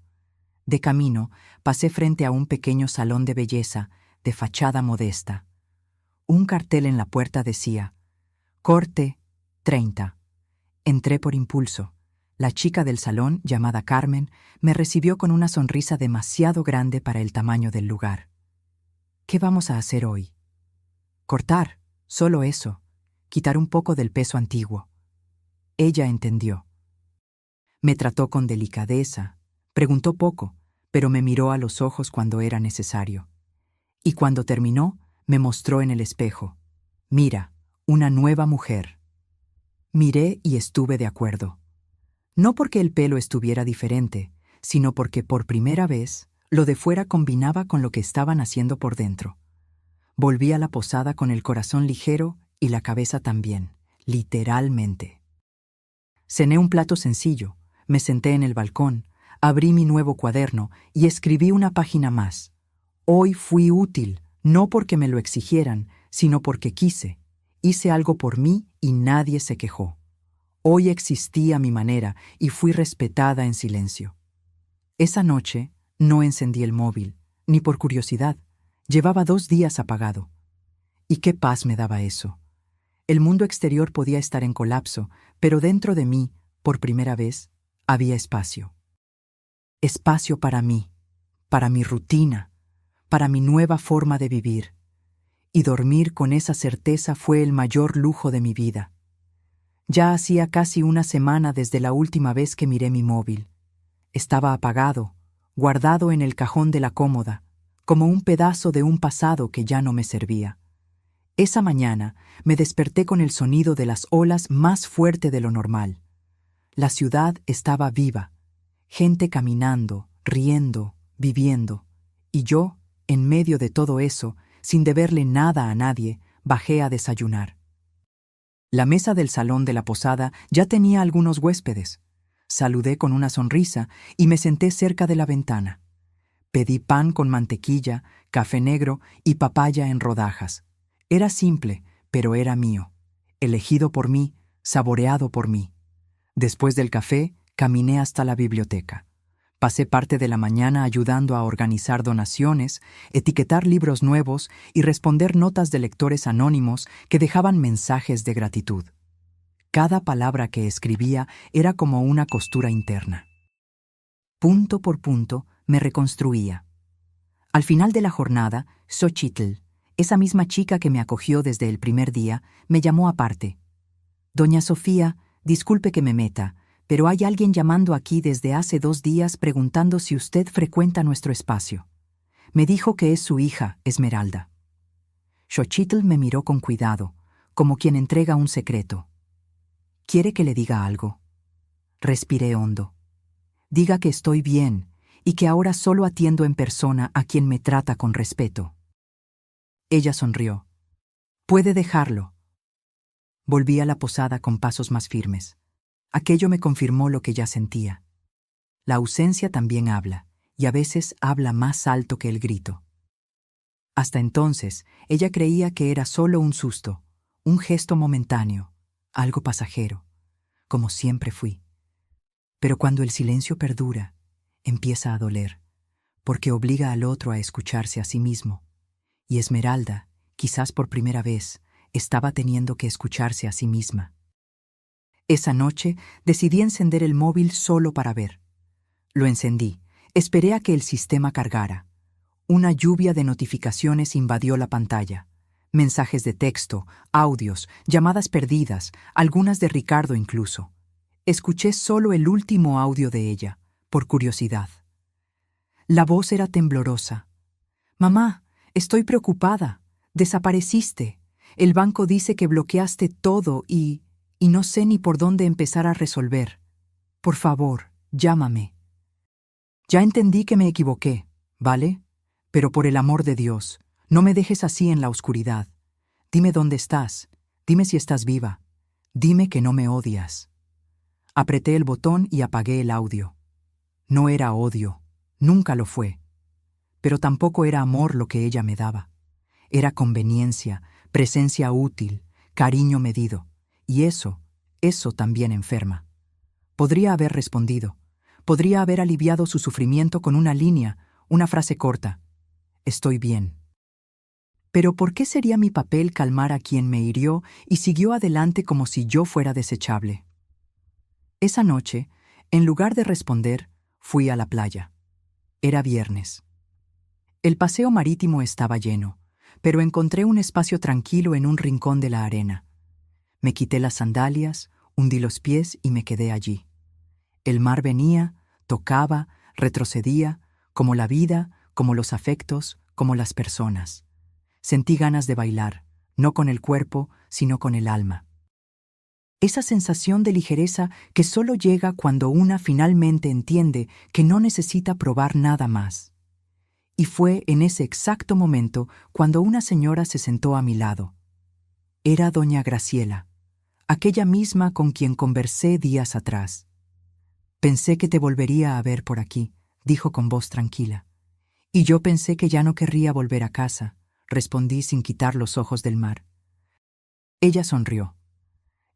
De camino, pasé frente a un pequeño salón de belleza, de fachada modesta. Un cartel en la puerta decía: Corte 30. Entré por impulso. La chica del salón, llamada Carmen, me recibió con una sonrisa demasiado grande para el tamaño del lugar. ¿Qué vamos a hacer hoy? Cortar, solo eso. Quitar un poco del peso antiguo. Ella entendió. Me trató con delicadeza, preguntó poco, pero me miró a los ojos cuando era necesario. Y cuando terminó, me mostró en el espejo: mira, una nueva mujer. Miré y estuve de acuerdo. No porque el pelo estuviera diferente, sino porque por primera vez lo de fuera combinaba con lo que estaban haciendo por dentro. Volví a la posada con el corazón ligero y la cabeza también, literalmente. Cené un plato sencillo, me senté en el balcón, abrí mi nuevo cuaderno y escribí una página más. Hoy fui útil, no porque me lo exigieran, sino porque quise. Hice algo por mí y nadie se quejó. Hoy existí a mi manera y fui respetada en silencio. Esa noche no encendí el móvil, ni por curiosidad. Llevaba 2 días apagado. ¿Y qué paz me daba eso? El mundo exterior podía estar en colapso, pero dentro de mí, por primera vez, había espacio. Espacio para mí, para mi rutina, para mi nueva forma de vivir. Y dormir con esa certeza fue el mayor lujo de mi vida. Ya hacía casi una semana desde la última vez que miré mi móvil. Estaba apagado, guardado en el cajón de la cómoda, como un pedazo de un pasado que ya no me servía. Esa mañana me desperté con el sonido de las olas más fuerte de lo normal. La ciudad estaba viva, gente caminando, riendo, viviendo, y yo, en medio de todo eso, sin deberle nada a nadie, bajé a desayunar. La mesa del salón de la posada ya tenía algunos huéspedes. Saludé con una sonrisa y me senté cerca de la ventana. Pedí pan con mantequilla, café negro y papaya en rodajas. Era simple, pero era mío. elegido por mí, saboreado por mí. Después del café, caminé hasta la biblioteca. Pasé parte de la mañana ayudando a organizar donaciones, etiquetar libros nuevos y responder notas de lectores anónimos que dejaban mensajes de gratitud. Cada palabra que escribía era como una costura interna. Punto por punto me reconstruía. Al final de la jornada, Xochitl, esa misma chica que me acogió desde el primer día, me llamó aparte. «Doña Sofía, disculpe que me meta, pero hay alguien llamando aquí desde hace 2 días preguntando si usted frecuenta nuestro espacio. Me dijo que es su hija, Esmeralda». Xochitl me miró con cuidado, como quien entrega un secreto. «¿Quiere que le diga algo?» Respiré hondo. «Diga que estoy bien y que ahora solo atiendo en persona a quien me trata con respeto». Ella sonrió. «Puede dejarlo». Volví a la posada con pasos más firmes. Aquello me confirmó lo que ya sentía. La ausencia también habla, y a veces habla más alto que el grito. Hasta entonces, ella creía que era solo un susto, un gesto momentáneo, algo pasajero, como siempre fui. Pero cuando el silencio perdura, empieza a doler, porque obliga al otro a escucharse a sí mismo. Y Esmeralda, quizás por primera vez, estaba teniendo que escucharse a sí misma. Esa noche decidí encender el móvil solo para ver. Lo encendí, esperé a que el sistema cargara. Una lluvia de notificaciones invadió la pantalla. Mensajes de texto, audios, llamadas perdidas, algunas de Ricardo incluso. Escuché solo el último audio de ella, por curiosidad. La voz era temblorosa. «Mamá, estoy preocupada. Desapareciste. El banco dice que bloqueaste todo y no sé ni por dónde empezar a resolver. Por favor, llámame». Ya entendí que me equivoqué, ¿vale? Pero por el amor de Dios, no me dejes así en la oscuridad. Dime dónde estás. Dime si estás viva. Dime que no me odias. Apreté el botón y apagué el audio. No era odio, nunca lo fue. Pero tampoco era amor lo que ella me daba. Era conveniencia, presencia útil, cariño medido. Y eso también enferma. Podría haber respondido. Podría haber aliviado su sufrimiento con una línea, una frase corta. «Estoy bien». Pero ¿por qué sería mi papel calmar a quien me hirió y siguió adelante como si yo fuera desechable? Esa noche, en lugar de responder, fui a la playa. Era viernes. El paseo marítimo estaba lleno, pero encontré un espacio tranquilo en un rincón de la arena. Me quité las sandalias, hundí los pies y me quedé allí. El mar venía, tocaba, retrocedía, como la vida, como los afectos, como las personas. Sentí ganas de bailar, no con el cuerpo, sino con el alma. Esa sensación de ligereza que solo llega cuando una finalmente entiende que no necesita probar nada más. Y fue en ese exacto momento cuando una señora se sentó a mi lado. Era doña Graciela, aquella misma con quien conversé días atrás. «Pensé que te volvería a ver por aquí», dijo con voz tranquila. «Y yo pensé que ya no querría volver a casa», respondí sin quitar los ojos del mar. Ella sonrió.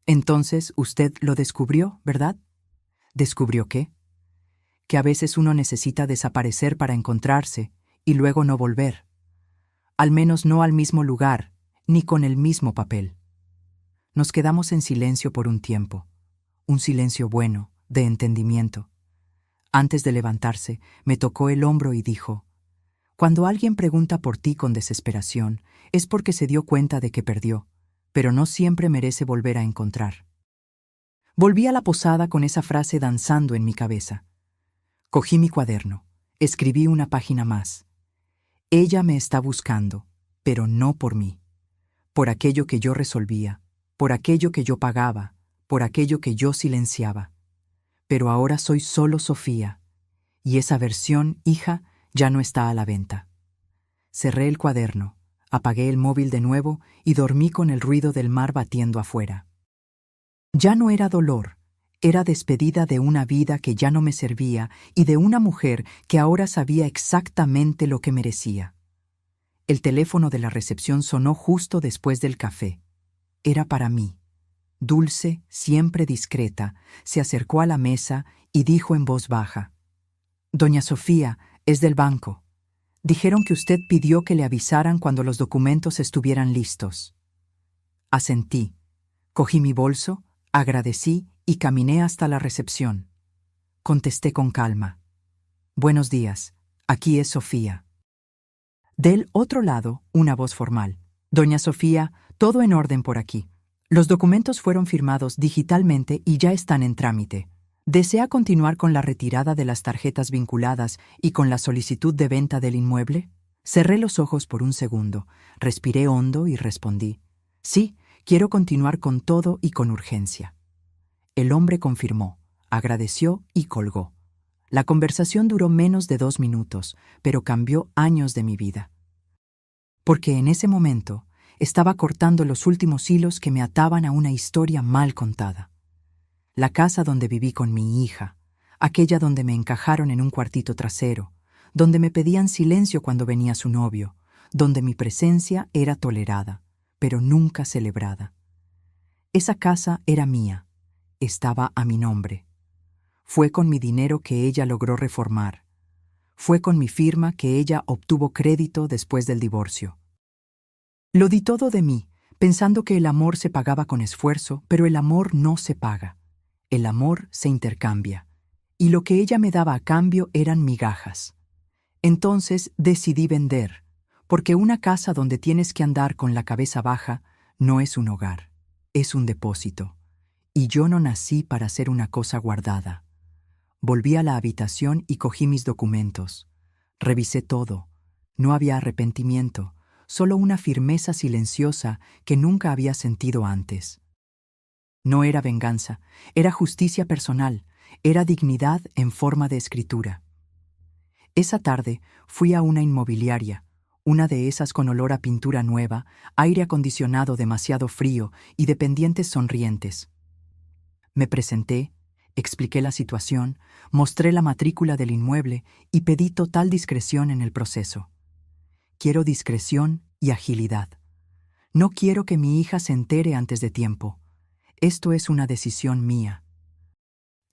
«Entonces usted lo descubrió, ¿verdad?» «¿Descubrió qué?» «Que a veces uno necesita desaparecer para encontrarse y luego no volver. Al menos no al mismo lugar, ni con el mismo papel». Nos quedamos en silencio por un tiempo. Un silencio bueno, de entendimiento. Antes de levantarse, me tocó el hombro y dijo: «Cuando alguien pregunta por ti con desesperación, es porque se dio cuenta de que perdió, pero no siempre merece volver a encontrar». Volví a la posada con esa frase danzando en mi cabeza. Cogí mi cuaderno, escribí una página más. Ella me está buscando, pero no por mí. Por aquello que yo resolvía, por aquello que yo pagaba, por aquello que yo silenciaba. Pero ahora soy solo Sofía, y esa versión, hija, ya no está a la venta. Cerré el cuaderno, apagué el móvil de nuevo y dormí con el ruido del mar batiendo afuera. Ya no era dolor, era despedida de una vida que ya no me servía y de una mujer que ahora sabía exactamente lo que merecía. El teléfono de la recepción sonó justo después del café. Era para mí. dulce, siempre discreta, se acercó a la mesa y dijo en voz baja: «Doña Sofía, es del banco. Dijeron que usted pidió que le avisaran cuando los documentos estuvieran listos». Asentí, cogí mi bolso, agradecí y caminé hasta la recepción. Contesté con calma: «Buenos días, aquí es Sofía». Del otro lado, una voz formal: «Doña Sofía, todo en orden por aquí. Los documentos fueron firmados digitalmente y ya están en trámite. ¿Desea continuar con la retirada de las tarjetas vinculadas y con la solicitud de venta del inmueble?». Cerré los ojos por un segundo, respiré hondo y respondí: «Sí, quiero continuar con todo y con urgencia». El hombre confirmó, agradeció y colgó. La conversación duró menos de 2 minutos, pero cambió años de mi vida. Porque en ese momento estaba cortando los últimos hilos que me ataban a una historia mal contada. La casa donde viví con mi hija, aquella donde me encajaron en un cuartito trasero, donde me pedían silencio cuando venía su novio, donde mi presencia era tolerada, pero nunca celebrada. Esa casa era mía, estaba a mi nombre. Fue con mi dinero que ella logró reformar. Fue con mi firma que ella obtuvo crédito después del divorcio. Lo di todo de mí, pensando que el amor se pagaba con esfuerzo, pero el amor no se paga. El amor se intercambia. Y lo que ella me daba a cambio eran migajas. Entonces decidí vender, porque una casa donde tienes que andar con la cabeza baja no es un hogar, es un depósito. Y yo no nací para ser una cosa guardada. Volví a la habitación y cogí mis documentos. Revisé todo. No había arrepentimiento, solo una firmeza silenciosa que nunca había sentido antes. No era venganza, era justicia personal, era dignidad en forma de escritura. Esa tarde fui a una inmobiliaria, una de esas con olor a pintura nueva, aire acondicionado demasiado frío y dependientes sonrientes. Me presenté, expliqué la situación, mostré la matrícula del inmueble y pedí total discreción en el proceso. Quiero discreción y agilidad. No quiero que mi hija se entere antes de tiempo. Esto es una decisión mía.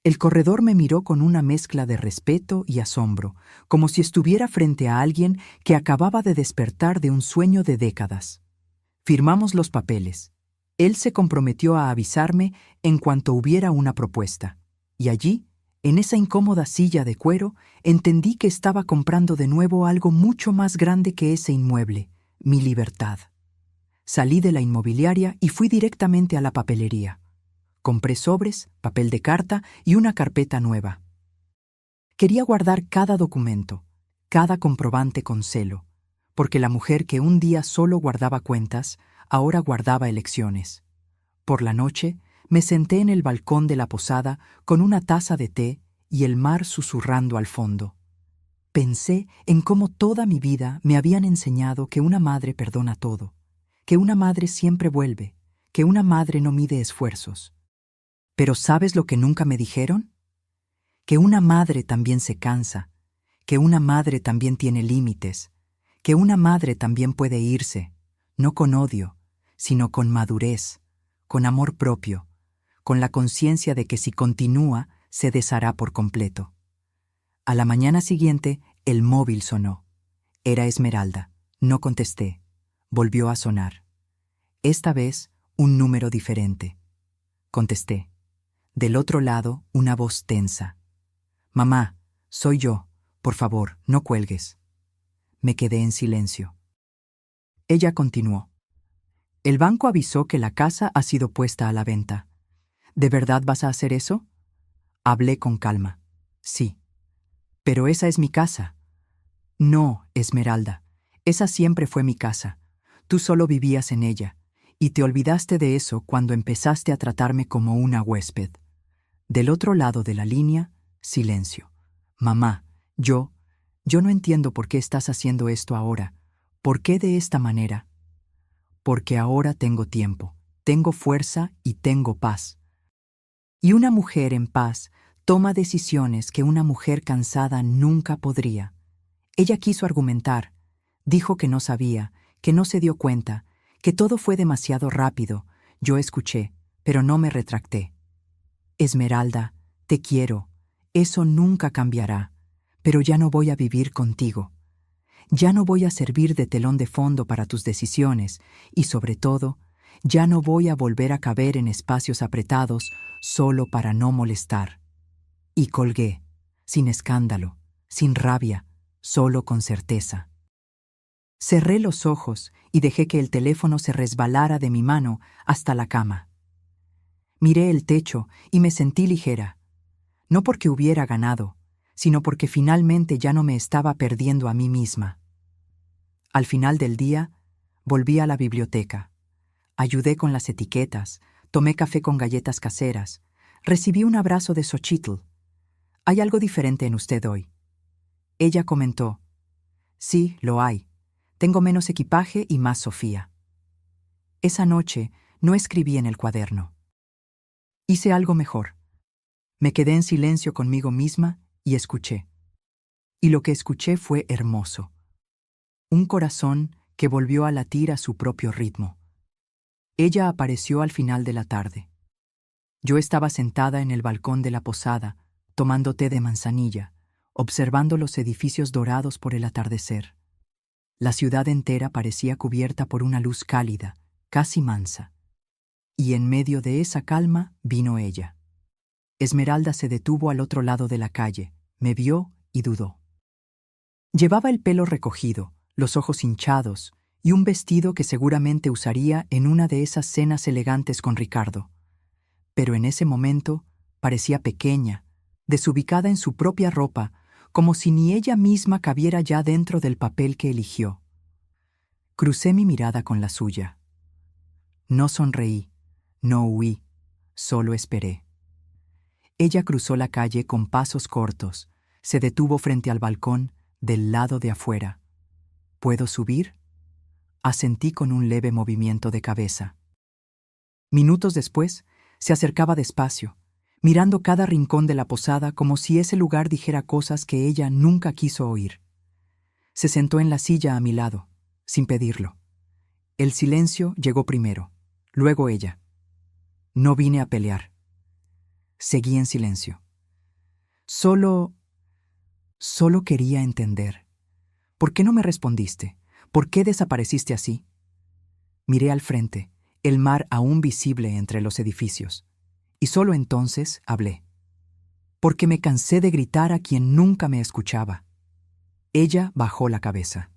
El corredor me miró con una mezcla de respeto y asombro, como si estuviera frente a alguien que acababa de despertar de un sueño de décadas. Firmamos los papeles. Él se comprometió a avisarme en cuanto hubiera una propuesta. Y allí, en esa incómoda silla de cuero, entendí que estaba comprando de nuevo algo mucho más grande que ese inmueble, mi libertad. Salí de la inmobiliaria y fui directamente a la papelería. Compré sobres, papel de carta y una carpeta nueva. Quería guardar cada documento, cada comprobante con celo, porque la mujer que un día solo guardaba cuentas, ahora guardaba elecciones. Por la noche, me senté en el balcón de la posada con una taza de té y el mar susurrando al fondo. Pensé en cómo toda mi vida me habían enseñado que una madre perdona todo, que una madre siempre vuelve, que una madre no mide esfuerzos. Pero ¿sabes lo que nunca me dijeron? Que una madre también se cansa, que una madre también tiene límites, que una madre también puede irse, no con odio, sino con madurez, con amor propio, con la conciencia de que si continúa, se deshará por completo. A la mañana siguiente, el móvil sonó. Era Esmeralda. No contesté. Volvió a sonar. Esta vez, un número diferente. Contesté. Del otro lado, una voz tensa. «Mamá, soy yo. Por favor, no cuelgues». Me quedé en silencio. Ella continuó. «El banco avisó que la casa ha sido puesta a la venta. ¿De verdad vas a hacer eso?». Hablé con calma. «Sí». «Pero esa es mi casa». «No, Esmeralda. Esa siempre fue mi casa. Tú solo vivías en ella, y te olvidaste de eso cuando empezaste a tratarme como una huésped». Del otro lado de la línea, silencio. «Mamá, yo no entiendo por qué estás haciendo esto ahora. ¿Por qué de esta manera?». «Porque ahora tengo tiempo, tengo fuerza y tengo paz». Y una mujer en paz toma decisiones que una mujer cansada nunca podría. Ella quiso argumentar, dijo que no sabía, que no se dio cuenta, que todo fue demasiado rápido. Yo escuché, pero no me retracté. Esmeralda, te quiero, eso nunca cambiará, pero ya no voy a vivir contigo. Ya no voy a servir de telón de fondo para tus decisiones y, sobre todo, ya no voy a volver a caber en espacios apretados solo para no molestar. Y colgué, sin escándalo, sin rabia, solo con certeza. Cerré los ojos y dejé que el teléfono se resbalara de mi mano hasta la cama. Miré el techo y me sentí ligera, no porque hubiera ganado, sino porque finalmente ya no me estaba perdiendo a mí misma. Al final del día, volví a la biblioteca. Ayudé con las etiquetas, tomé café con galletas caseras, recibí un abrazo de Xochitl. «Hay algo diferente en usted hoy». Ella comentó: «Sí, lo hay. Tengo menos equipaje y más Sofía». Esa noche no escribí en el cuaderno. Hice algo mejor. Me quedé en silencio conmigo misma y escuché. Y lo que escuché fue hermoso. Un corazón que volvió a latir a su propio ritmo. Ella apareció al final de la tarde. Yo estaba sentada en el balcón de la posada, tomando té de manzanilla, observando los edificios dorados por el atardecer. La ciudad entera parecía cubierta por una luz cálida, casi mansa. Y en medio de esa calma vino ella. Esmeralda se detuvo al otro lado de la calle, me vio y dudó. Llevaba el pelo recogido, los ojos hinchados y un vestido que seguramente usaría en una de esas cenas elegantes con Ricardo. Pero en ese momento parecía pequeña, desubicada en su propia ropa, como si ni ella misma cabiera ya dentro del papel que eligió. Crucé mi mirada con la suya. No sonreí, no huí, solo esperé. Ella cruzó la calle con pasos cortos, se detuvo frente al balcón del lado de afuera. ¿Puedo subir? Asentí con un leve movimiento de cabeza. Minutos después, se acercaba despacio, mirando cada rincón de la posada como si ese lugar dijera cosas que ella nunca quiso oír. Se sentó en la silla a mi lado, sin pedirlo. El silencio llegó primero, luego ella. No vine a pelear. Seguí en silencio. Solo quería entender. ¿Por qué no me respondiste? ¿Por qué desapareciste así? Miré al frente, el mar aún visible entre los edificios, y solo entonces hablé. Porque me cansé de gritar a quien nunca me escuchaba. Ella bajó la cabeza.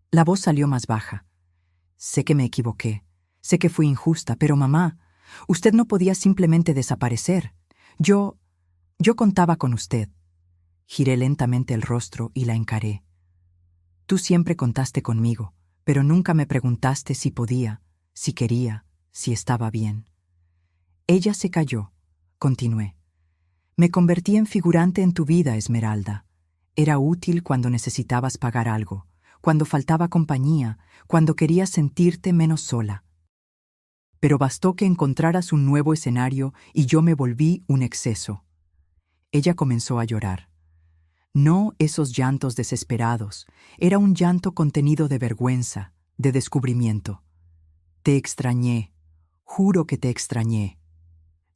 La voz salió más baja. Sé que me equivoqué, sé que fui injusta, pero mamá, usted no podía simplemente desaparecer. Yo contaba con usted. Giré lentamente el rostro y la encaré. Tú siempre contaste conmigo, pero nunca me preguntaste si podía, si quería, si estaba bien. Ella se calló. Continué. Me convertí en figurante en tu vida, Esmeralda. Era útil cuando necesitabas pagar algo, cuando faltaba compañía, cuando querías sentirte menos sola. Pero bastó que encontraras un nuevo escenario y yo me volví un exceso. Ella comenzó a llorar. No esos llantos desesperados, era un llanto contenido de vergüenza, de descubrimiento. Te extrañé, juro que te extrañé.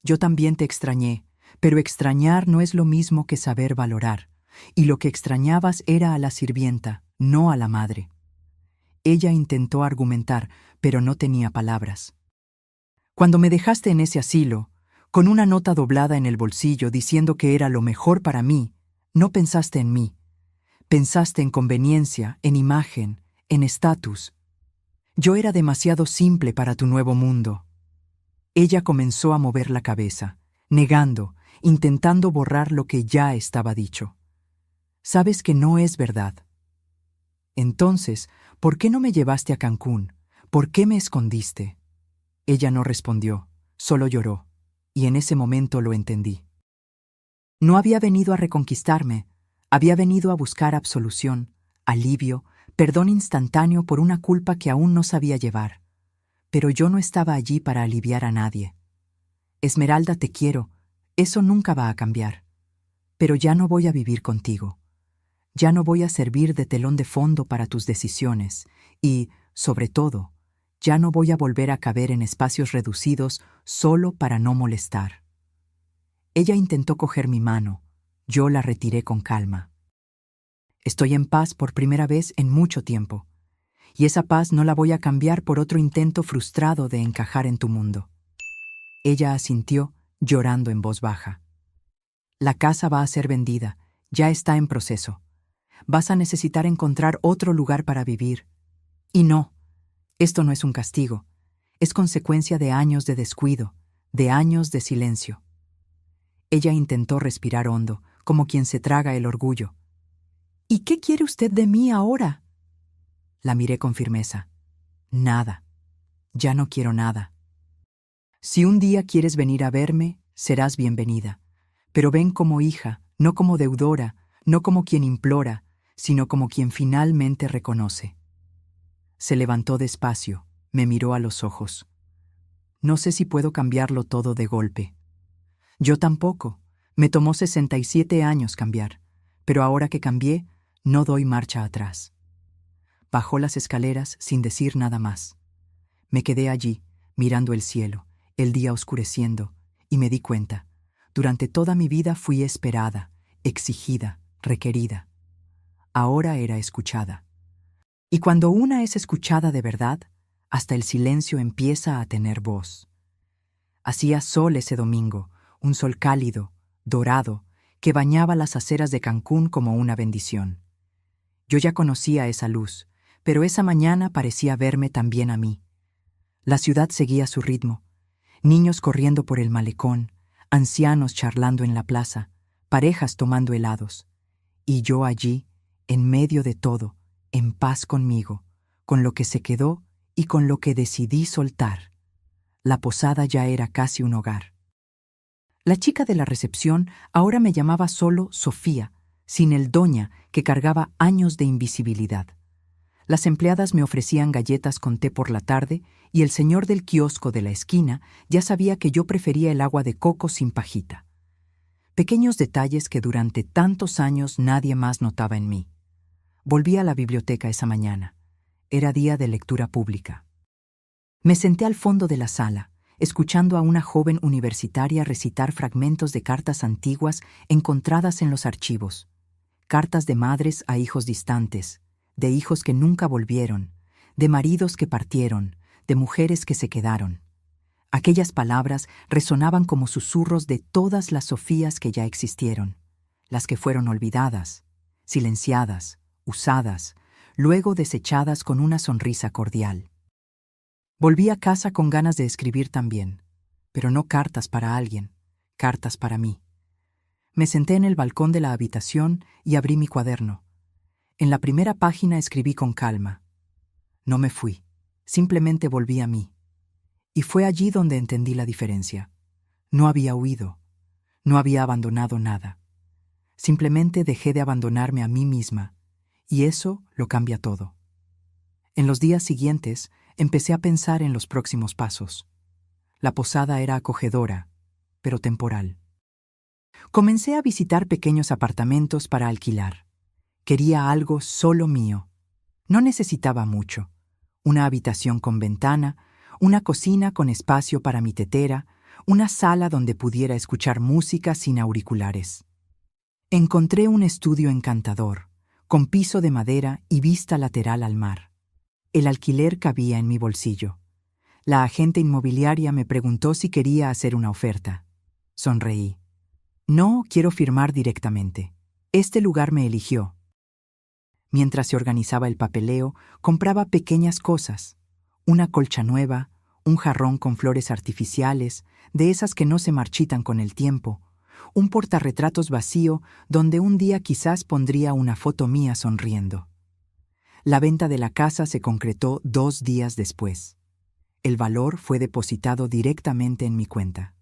Yo también te extrañé, pero extrañar no es lo mismo que saber valorar, y lo que extrañabas era a la sirvienta, no a la madre. Ella intentó argumentar, pero no tenía palabras. Cuando me dejaste en ese asilo, con una nota doblada en el bolsillo diciendo que era lo mejor para mí, no pensaste en mí. Pensaste en conveniencia, en imagen, en estatus. Yo era demasiado simple para tu nuevo mundo. Ella comenzó a mover la cabeza, negando, intentando borrar lo que ya estaba dicho. Sabes que no es verdad. Entonces, ¿por qué no me llevaste a Cancún? ¿Por qué me escondiste? Ella no respondió, solo lloró, y en ese momento lo entendí. No había venido a reconquistarme, había venido a buscar absolución, alivio, perdón instantáneo por una culpa que aún no sabía llevar. Pero yo no estaba allí para aliviar a nadie. Esmeralda, te quiero, eso nunca va a cambiar. Pero ya no voy a vivir contigo. Ya no voy a servir de telón de fondo para tus decisiones y, sobre todo, Ya no voy a volver a caber en espacios reducidos solo para no molestar. Ella intentó coger mi mano. Yo la retiré con calma. Estoy en paz por primera vez en mucho tiempo, y esa paz no la voy a cambiar por otro intento frustrado de encajar en tu mundo. Ella asintió, llorando en voz baja. La casa va a ser vendida, ya está en proceso. Vas a necesitar encontrar otro lugar para vivir. Y no, esto no es un castigo, es consecuencia de años de descuido, de años de silencio. Ella intentó respirar hondo, como quien se traga el orgullo. ¿Y qué quiere usted de mí ahora? La miré con firmeza. Nada. Ya no quiero nada. Si un día quieres venir a verme, serás bienvenida. Pero ven como hija, no como deudora, no como quien implora, sino como quien finalmente reconoce. Se levantó despacio, me miró a los ojos. No sé si puedo cambiarlo todo de golpe. Yo tampoco. Me tomó 67 años cambiar, pero ahora que cambié, no doy marcha atrás. Bajó las escaleras sin decir nada más. Me quedé allí, mirando el cielo, el día oscureciendo, y me di cuenta. Durante toda mi vida fui esperada, exigida, requerida. Ahora era escuchada. Y cuando una es escuchada de verdad, hasta el silencio empieza a tener voz. Hacía sol ese domingo, un sol cálido, dorado, que bañaba las aceras de Cancún como una bendición. Yo ya conocía esa luz, pero esa mañana parecía verme también a mí. La ciudad seguía su ritmo, niños corriendo por el malecón, ancianos charlando en la plaza, parejas tomando helados, y yo allí, en medio de todo, en paz conmigo, con lo que se quedó y con lo que decidí soltar. La posada ya era casi un hogar. La chica de la recepción ahora me llamaba solo Sofía, sin el doña que cargaba años de invisibilidad. Las empleadas me ofrecían galletas con té por la tarde y el señor del kiosco de la esquina ya sabía que yo prefería el agua de coco sin pajita. Pequeños detalles que durante tantos años nadie más notaba en mí. Volví a la biblioteca esa mañana. Era día de lectura pública. Me senté al fondo de la sala, escuchando a una joven universitaria recitar fragmentos de cartas antiguas encontradas en los archivos. Cartas de madres a hijos distantes, de hijos que nunca volvieron, de maridos que partieron, de mujeres que se quedaron. Aquellas palabras resonaban como susurros de todas las Sofías que ya existieron, las que fueron olvidadas, silenciadas, usadas, luego desechadas con una sonrisa cordial. Volví a casa con ganas de escribir también, pero no cartas para alguien, cartas para mí. Me senté en el balcón de la habitación y abrí mi cuaderno. En la primera página escribí con calma. No me fui, simplemente volví a mí. Y fue allí donde entendí la diferencia. No había huido, no había abandonado nada. Simplemente dejé de abandonarme a mí misma, y eso lo cambia todo. En los días siguientes, empecé a pensar en los próximos pasos. La posada era acogedora, pero temporal. Comencé a visitar pequeños apartamentos para alquilar. Quería algo solo mío. No necesitaba mucho. Una habitación con ventana, una cocina con espacio para mi tetera, una sala donde pudiera escuchar música sin auriculares. Encontré un estudio encantador, con piso de madera y vista lateral al mar. El alquiler cabía en mi bolsillo. La agente inmobiliaria me preguntó si quería hacer una oferta. Sonreí. No, quiero firmar directamente. Este lugar me eligió. Mientras se organizaba el papeleo, compraba pequeñas cosas. Una colcha nueva, un jarrón con flores artificiales, de esas que no se marchitan con el tiempo, un portarretratos vacío donde un día quizás pondría una foto mía sonriendo. La venta de la casa se concretó 2 días después. El valor fue depositado directamente en mi cuenta.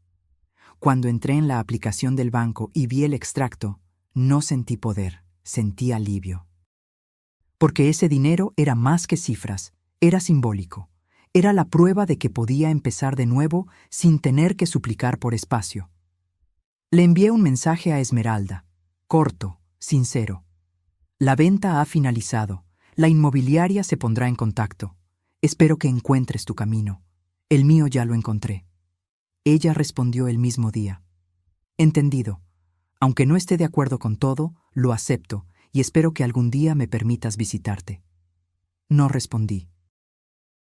Cuando entré en la aplicación del banco y vi el extracto, no sentí poder, sentí alivio. Porque ese dinero era más que cifras, era simbólico. Era la prueba de que podía empezar de nuevo sin tener que suplicar por espacio. Le envié un mensaje a Esmeralda, corto, sincero. La venta ha finalizado. La inmobiliaria se pondrá en contacto. Espero que encuentres tu camino. El mío ya lo encontré. Ella respondió el mismo día. Entendido. Aunque no esté de acuerdo con todo, lo acepto y espero que algún día me permitas visitarte. No respondí.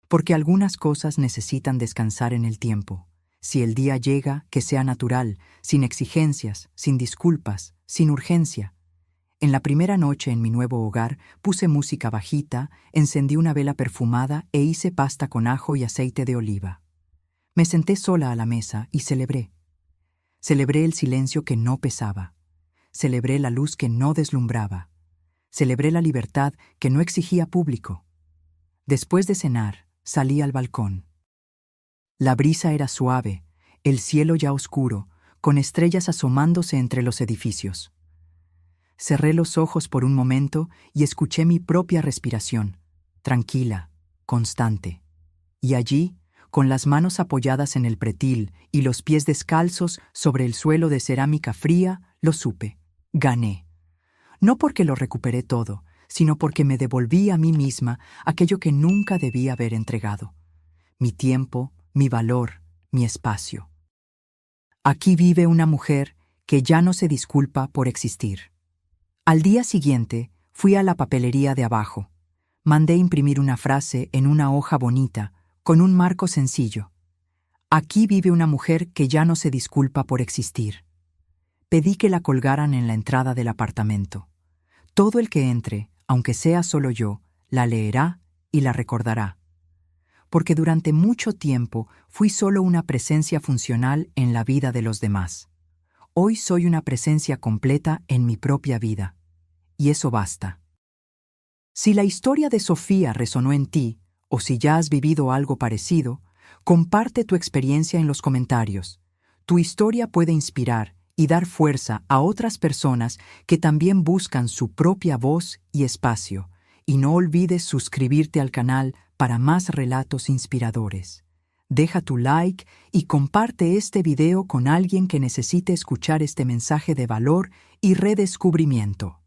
Porque algunas cosas necesitan descansar en el tiempo. Si el día llega, que sea natural, sin exigencias, sin disculpas, sin urgencia. En la primera noche en mi nuevo hogar puse música bajita, encendí una vela perfumada e hice pasta con ajo y aceite de oliva. Me senté sola a la mesa y celebré. Celebré el silencio que no pesaba. Celebré la luz que no deslumbraba. Celebré la libertad que no exigía público. Después de cenar, salí al balcón. La brisa era suave, el cielo ya oscuro, con estrellas asomándose entre los edificios. Cerré los ojos por un momento y escuché mi propia respiración, tranquila, constante. Y allí, con las manos apoyadas en el pretil y los pies descalzos sobre el suelo de cerámica fría, lo supe. Gané. No porque lo recuperé todo, sino porque me devolví a mí misma aquello que nunca debía haber entregado. Mi tiempo, mi valor, mi espacio. Aquí vive una mujer que ya no se disculpa por existir. Al día siguiente, fui a la papelería de abajo. Mandé imprimir una frase en una hoja bonita, con un marco sencillo. Aquí vive una mujer que ya no se disculpa por existir. Pedí que la colgaran en la entrada del apartamento. Todo el que entre, aunque sea solo yo, la leerá y la recordará. Porque durante mucho tiempo fui solo una presencia funcional en la vida de los demás. Hoy soy una presencia completa en mi propia vida. Y eso basta. Si la historia de Sofía resonó en ti, o si ya has vivido algo parecido, comparte tu experiencia en los comentarios. Tu historia puede inspirar y dar fuerza a otras personas que también buscan su propia voz y espacio. Y no olvides suscribirte al canal para más relatos inspiradores. Deja tu like y comparte este video con alguien que necesite escuchar este mensaje de valor y redescubrimiento.